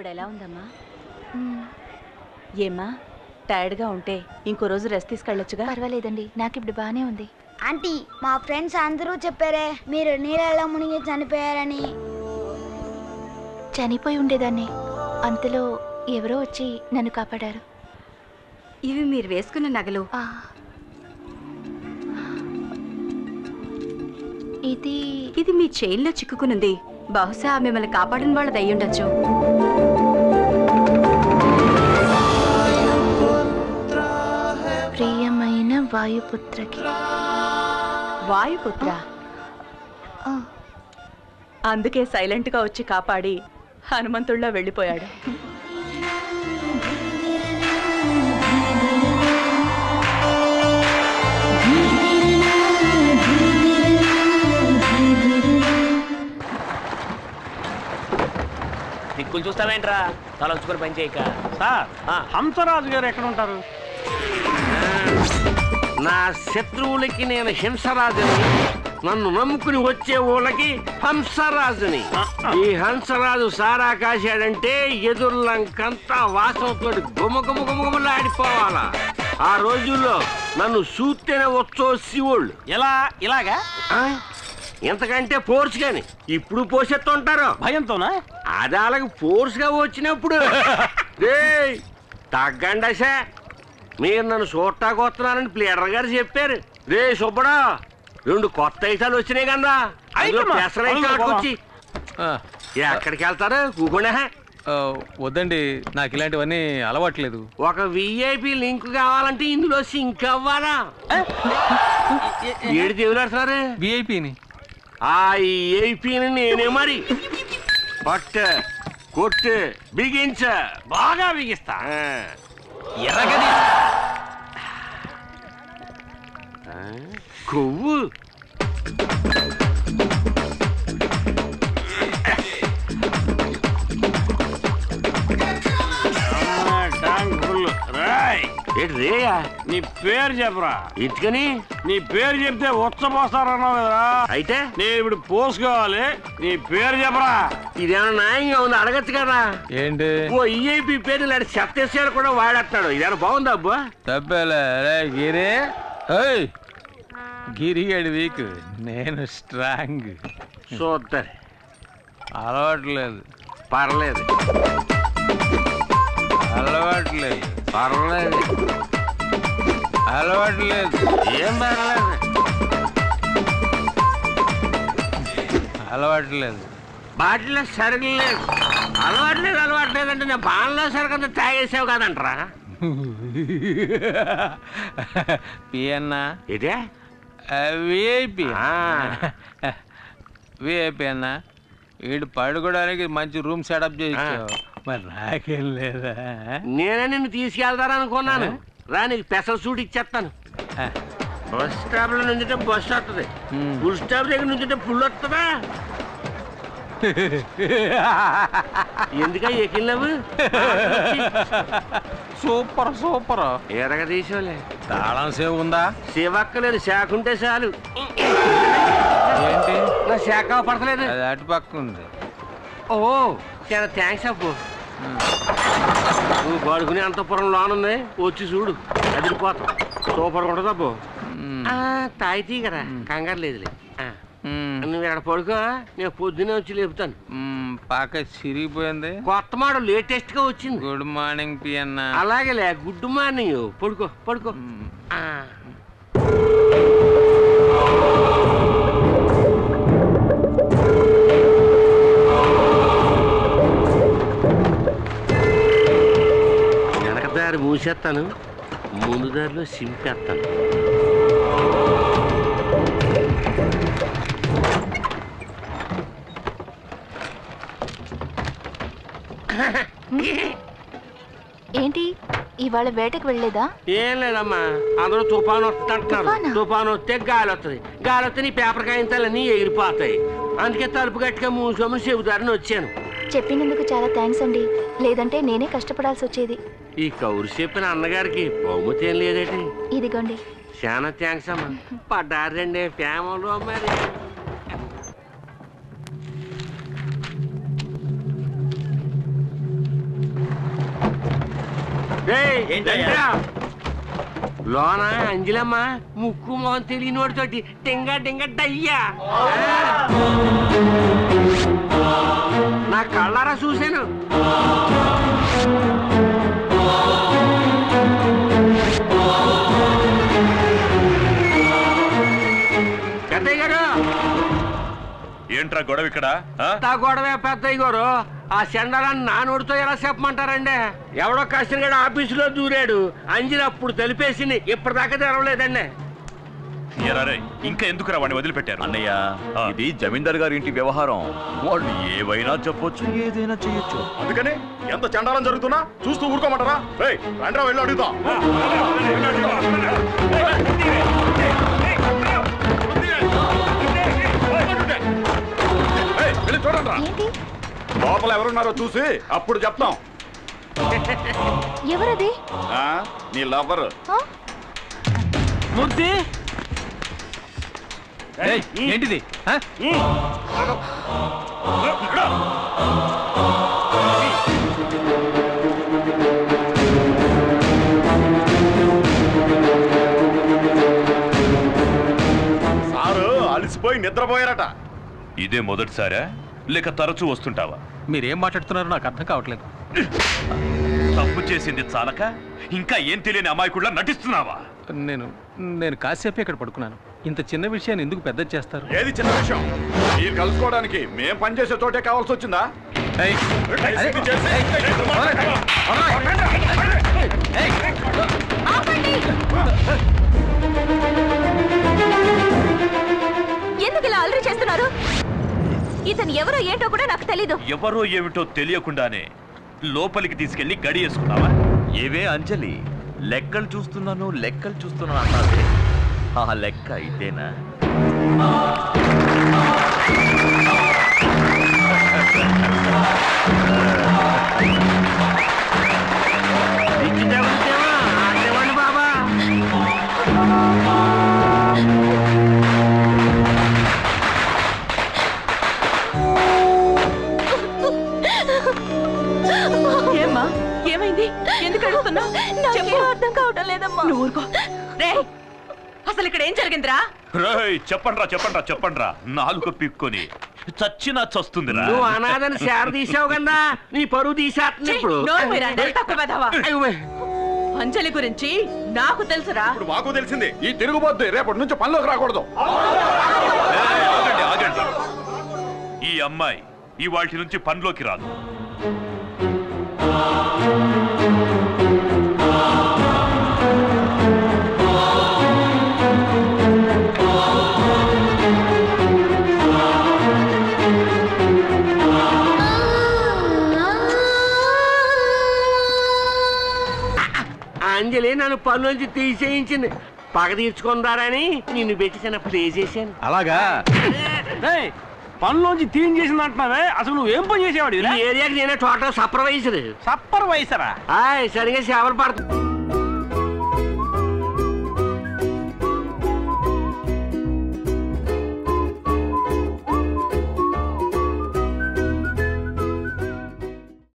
ఇప్పుడు ఎలా ఉందమ్మా? ఏమ్మా టైర్డ్గా ఉంటే ఇంకో రోజు రెస్ట్ తీసుకెళ్ళొచ్చుగా. పర్వాలేదండి, నాకు ఇప్పుడు బాగానే ఉంది. ఆంటీ, మా ఫ్రెండ్స్ అందరూ చెప్పారే మీరు నీళ్ళలో మునిగి చనిపోయారని. చనిపోయి ఉండేదాన్ని, అంతలో ఎవరో వచ్చి నన్ను కాపాడారు. ఇవి మీరు వేసుకున్న నగలు. ఇది మీ చైన్లో చిక్కుకునుంది. బహుశా మిమ్మల్ని కాపాడిన వాళ్ళది అయ్యుండొచ్చు. ప్రియమైన వాయుపుత్రకి. వాయుపుత్ర? అందుకే సైలెంట్గా వచ్చి కాపాడి హనుమంతుడిలో వెళ్ళిపోయాడు. దిక్కులు చూస్తావేంట్రా, తలొచ్చుకొని పని చేయక. సార్, హంసరాజు గారు ఎక్కడ ఉంటారు? నా శత్రువులకి నేను హింసరాజుని, నన్ను నమ్ముకుని వచ్చే ఊళ్ళకి హంసరాజుని. ఈ హంసరాజు సారా కాశాడంటే ఎదుర్లంకంతా వాసనతో గుమగుమగుమగుమలాడిపోవాలా. ఆ రోజుల్లో నన్ను చూస్తేనే వచ్చో శివుళ్ళు. ఇలాగా ఎంతకంటే ఫోర్స్ గాని ఇప్పుడు పోసెత్తుంటారు భయంతోనా? అది అలాగే ఫోర్స్ గా వచ్చినప్పుడు తగ్గండసా. మీరు నన్ను చూడటానికి వస్తున్నారని ప్లేడర్ గారు చెప్పారు. రే సుబ్బడా, 2 కొత్త ఐటాలు వచ్చినాయి కదా, పెసరైతే ఎక్కడికి వెళ్తారు? కూకుండా వద్దండి, నాకు ఇలాంటివన్నీ అలవాట్లేదు. ఒక విఐపి లింక్ కావాలంటే ఇందులో సింక్ అవ్వాలా? ఏడు దేవులాడుతున్నారు విఐపిని. ఆ విఐపిని నేనే మరి. పట్టు కొట్టు బిగించ, బాగా బిగిస్తా. ఎర్రగది కొవ్వు రేయా. నీ పేరు చెప్పరా. ఇటుకని నీ పేరు చెప్తే ఉచ్చపోస్తారన్నావు కదరా. అయితే నేను ఇప్పుడు పోసుకోవాలి, నీ పేరు చెప్పరా. ఇదేమన్నా న్యాయంగా ఉంది? అడగచ్చు కదా. ఏంటి? ఓ ఈఐపి పేరు లాంటి సత్యశాలు కూడా వాడేస్తాడు. ఇదేమన్నా బాగుందా అబ్బా? తప్పేలే గిరి. గిరిగాడి వీక్, నేను స్ట్రాంగ్. చూద్దారు. అలవాట్లేదు. పర్లేదు. అలవాట్లేదు. పర్లేదు. అలవాట్లేదు. ఏం పర్లేదు. అలవాట్లేదు. బాటిల్లో సరుకు లేదు. అలవాట్లేదు అలవాట్లేదు అంటే నేను బాణలో సరుకు అంతా తాగేసావు కాదంటరా. పియన్నా ఇదే విఐపి. విఐపి అన్నా, వీడు పడుకోవడానికి మంచి రూమ్ సెటప్ చేయించావు, మరి నాకేం లేదా? నేనే నిన్ను తీసుకెళ్తారనుకున్నాను. రా, నీకు స్పెషల్ సూట్ ఇచ్చేస్తాను. బస్ స్టాప్ లో నుంచుంటే బస్సు వస్తుంది, ఫుల్ స్టాప్ దగ్గర నుంచుంటే ఫుల్ వస్తుందా? ఎందుక ఎక్కినవు? Super super. ఎరగ తీసుకోలే. తాళం సేవ్ ఉందా? సేవక్కలేదు, శాఖ ఉంటే చాలు. ఏంటి నా శాఖ పడతలేదు. అది అటు పక్క ఉంది. ఓ చాలా థ్యాంక్స్ అప్పు. నువ్వు పడుకునే అంతపురం లోనుంది, వచ్చి చూడు, అదిరిపోతాం. సూపర్గా ఉంటుంది అబ్బు. తాయితీ కదా, కంగారు లేదులే. నువ్వు ఇక్కడ పడుకో, నేను పొద్దునే వచ్చి లేపుతాను. పాక చిరిగిపోయింది. కొత్త మోడల్ లేటెస్ట్ గా వచ్చింది. గుడ్ మార్నింగ్ పియన్న. అలాగేలే, గుడ్ మార్నింగ్. పడుకో పడుకో. వెనక దారి మూసేస్తాను, ముందు దారిలో సింపేస్తాను. ఏంటి, ఇవాళ వేటకు వెళ్ళలేదా? ఏం లేదమ్మా, అందరూ తుఫాను వస్తుంటారు. తుఫాను వస్తే గాలి వస్తుంది, గాలి వస్తే నీ పేపర్ కాయించాలన్నీ ఎగిరిపోతాయి. అందుకే తలుపు గట్టిగా మూసోమని చెబుతారని వచ్చాను. చెప్పినందుకు చాలా థ్యాంక్స్ అండి, లేదంటే నేనే కష్టపడాల్సి వచ్చేది. ఈ కౌరు చెప్పిన అన్నగారికి బహుమతి ఏం లేదేటి? ఇదిగోండి. చాలా థ్యాంక్స్ అమ్మా. పడ్డారండి ఫ్యామిలీలో మరి. లోన అంజలమ్మ ముక్కు మొహం తెలియని వాడితోటి టింగ టింగ డయ్యా నా కళ్ళారా చూశాను. పెద్దయ్య గారు ఏంట్రా గొడవ ఇక్కడ? గొడవే పెద్దయ్య గారు. ఆ చెండాలని నా నోటితో ఎలా చెప్పమంటారండి? ఎవడో కష్టంగా ఆఫీసులో దూరాడు. అంజలి అప్పుడు తెలిపేసింది, ఇప్పటిదాకా తెరవలేదండి. ఇంకా ఎందుకురా వాడిని వదిలిపెట్టారు? అన్నయ్య, ఇది జమీందార్ గారి ఇంటి వ్యవహారం. వాళ్ళు ఏవైనా చెప్పొచ్చు, ఏదైనా చేయొచ్చు. అందుకని ఎంత చండాలం జరుగుతున్నా చూస్తూ ఊరుకోమంటారా? రండ్రా వెళ్ళి అడుగుతాం. వెళ్ళి చూడండి, లోపల ఎవరున్నారో చూసి అప్పుడు చెప్తాం. ఎవరది? నీ లవ్వరు. ముద్ది ఏంటిది? సారు అలసిపోయి నిద్రపోయారట. ఇదే మొదటిసారా లేక తరచూ వస్తుంటావా? మీరేం మాట్లాడుతున్నారో నాకు అర్థం కావట్లేదు. తప్పు చేసింది చాలక ఇంకా ఏం తెలియని అమాయకుడిలా నటిస్తున్నావా? నేను కాసేపు ఇక్కడ పడుకున్నాను. ఇంత చిన్న విషయాన్ని ఎందుకు పెద్ద చేస్తారు? ఏది చిన్న విషయం? మీరు కలుసుకోవడానికి మేం పనిచేసే చోటే కావాల్సి వచ్చిందా? ఎందుకు ఇలా అల్లరి చేస్తున్నారు? ఇతను ఎవరో ఏంటో కూడా నాకు తెలీదు. ఎవరో ఏమిటో తెలియకుండానే లోపలికి తీసుకెళ్లి గడి వేసుకున్నావా? ఏవే అంజలి, లెక్కలు చూస్తున్నాను అన్నావే, ఆ లెక్క ఇదేనా? బాబా ఏమ్మా, ఏమైంది? ఎందుకు అడుగుతున్నావు? చెప్పు, అర్థం కావటం లేదమ్మా. నువ్వు ఊరుకో. రేయ్, అసలు ఇక్కడ ఏం జరిగిందిరా? చెప్పండ్రా నాలుగు పిక్కొని చచ్చినా చస్తుందిరా. నువ్వు అనాథని శార తీసావు కదా, నీ పరువు తీసేస్తుంది ఇప్పుడు. అంజలి గురించి నాకు తెలుసురా. ఇప్పుడు మాకు తెలిసింది. ఈ తిరుగుబోద్దు రేపటి నుంచి పనిలోకి రాకూడదు. ఆగండి. ఈ అమ్మాయి ఇవాల్టి నుంచి పనిలోకి రాదు. అంజలి నన్ను పనులోంచి తీసేయించింది. పగ తీర్చుకుందారని నిన్ను పెట్టి చిన్న ప్లే చేశాను. అలాగా? పనులోంచి తీన్ చేసింది అంటున్నావే, అసలు నువ్వేం పని చేసేవాడు? ఈ ఏరియాకి నేనే టోటల్ సూపర్వైజర్. సూపర్వైజరా? సరిగా సేవలు పడుతుంది.